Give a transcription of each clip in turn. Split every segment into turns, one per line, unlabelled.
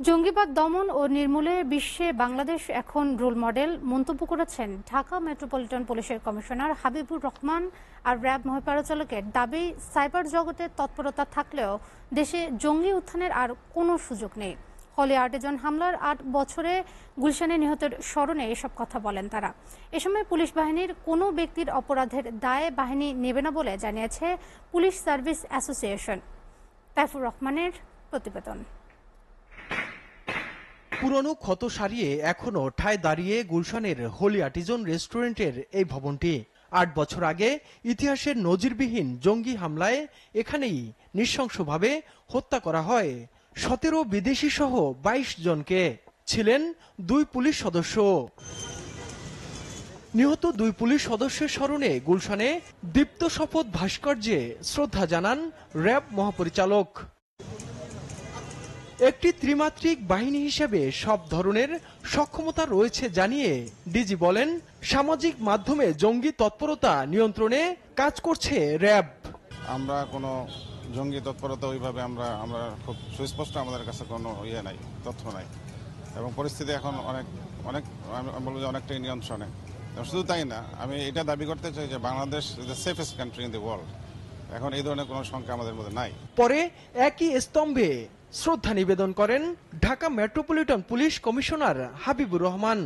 জঙ্গিবাদ দমন ও নির্মূলে বিশ্বে বাংলাদেশ এখন রোল মডেল মন্তব্য করেছেন ঢাকা মেট্রোপলিটন পুলিশের কমিশনার হাবিবুর রহমান। আর র্যাব মহাপরিচালকের দাবি, সাইবার জগতে তৎপরতা থাকলেও দেশে জঙ্গি উত্থানের আর কোনো সুযোগ নেই। হলি আর্টিজান হামলার ৮ বছরে গুলশানে নিহতের স্মরণে এসব কথা বলেন তারা। এ সময় পুলিশ বাহিনীর কোনো ব্যক্তির অপরাধের দায়ে বাহিনী নেবে না বলে জানিয়েছে পুলিশ সার্ভিস অ্যাসোসিয়েশন। তাইফুর রহমানের প্রতিবেদন।
পুরনো ক্ষত সারিয়ে এখনো ঠায় দাঁড়িয়ে গুলশানের হলি আর্টিজান রেস্টুরেন্টের এই ভবনটি ৮ বছর আগে ইতিহাসের নজিরবিহীন জঙ্গি হামলায় এখানেই নৃশংসভাবে হত্যা করা হয় ১৭ বিদেশি সহ ২২ জনকে। ছিলেন ২ পুলিশ সদস্য। নিহত ২ পুলিশ সদস্যের স্মরণে গুলশানে দীপ্ত শপথ ভাস্কর্যে শ্রদ্ধা জানান র্যাব মহাপরিচালক। একটি ত্রিমাত্রিক বাহিনী হিসেবে সব ধরনের সক্ষমতা রয়েছে জানিয়ে ডিজি বলেন, সামাজিক মাধ্যমে জঙ্গি তৎপরতা নিয়ন্ত্রণে কাজ করছে র্যাব।
আমরা কোনো জঙ্গি তৎপরতা ওইভাবে আমরা খুব সুস্পষ্ট, আমাদের কাছে কোনো নাই, তথ্য নাই, এবং পরিস্থিতি এখন অনেক আমি বলবো যে অনেকটাই নিয়ন্ত্রণে। শুধু তাই না, আমি এটা দাবি করতে চাই যে Bangladesh is the safest country in the world. এখন এই ধরনের কোনো সংখ্যা আমাদের মধ্যে নাই।
পরে একই স্তম্ভে শ্রদ্ধা নিবেদন করেন Dhaka metropolitan police commissioner Habibur Rahman.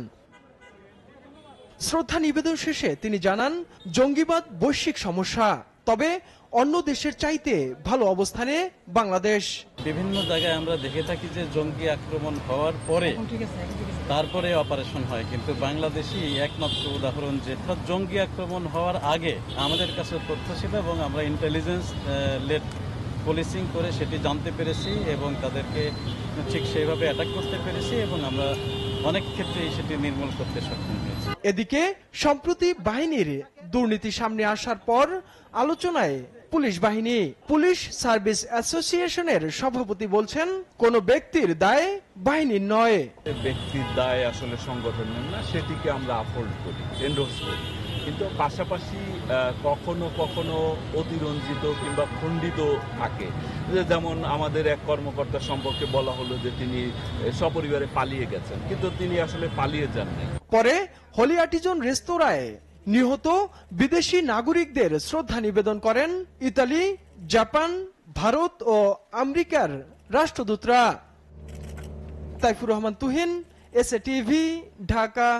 শ্রদ্ধা নিবেদন শেষে তিনি জানান, জঙ্গিবাদ বৈশ্বিক সমস্যা, তবে অন্য দেশের চাইতে ভালো অবস্থানে বাংলাদেশ।
বিভিন্ন জায়গায় আমরা দেখে থাকি যে জঙ্গি আক্রমণ হওয়ার পরে তারপরে অপারেশন হয়, কিন্তু বাংলাদেশই একমাত্র উদাহরণ যে জঙ্গি আক্রমণ হওয়ার আগে আমাদের কাছে তথ্য ছিল এবং আমরা ইন্টেলিজেন্স লেড পুলিশিং করে সেটি জানতে পেরেছি এবং তাদেরকে ঠিক সেইভাবে অ্যাটাক করতে পেরেছি এবং আমরা অনেক ক্ষেত্রেই সেটি নির্মূল করতে সক্ষম হয়েছি।
এদিকে সম্প্রতি বাহিনীর দুর্নীতি সামনে আসার পর আলোচনায় পুলিশ বাহিনী। পুলিশ সার্ভিস অ্যাসোসিয়েশনের সভাপতি বলছেন, কোনো ব্যক্তির দায় বাহিনীর নয়।
ব্যক্তির দায় আসলে সংগঠনের না, সেটিকে আমরা আপহোল্ড করি, এন্ডোর্স করি, কিন্তু পাশাপাশি কখনো কখনো অতিরঞ্জিত কিংবা খণ্ডিত থাকে। যেমন আমাদের এক কর্মকর্তা সম্পর্কে বলা হলো যে তিনি সপরিবারে পালিয়ে গেছেন, কিন্তু তিনি আসলে পালিয়ে যাননি।
পরে হলি আর্টিজান রেস্তোরাঁয় নিহত বিদেশি নাগরিকদের শ্রদ্ধা নিবেদন করেন ইতালি, জাপান, ভারত ও আমেরিকার রাষ্ট্রদূতরা। Taifur Rahman Tuhin, SA TV, Dhaka.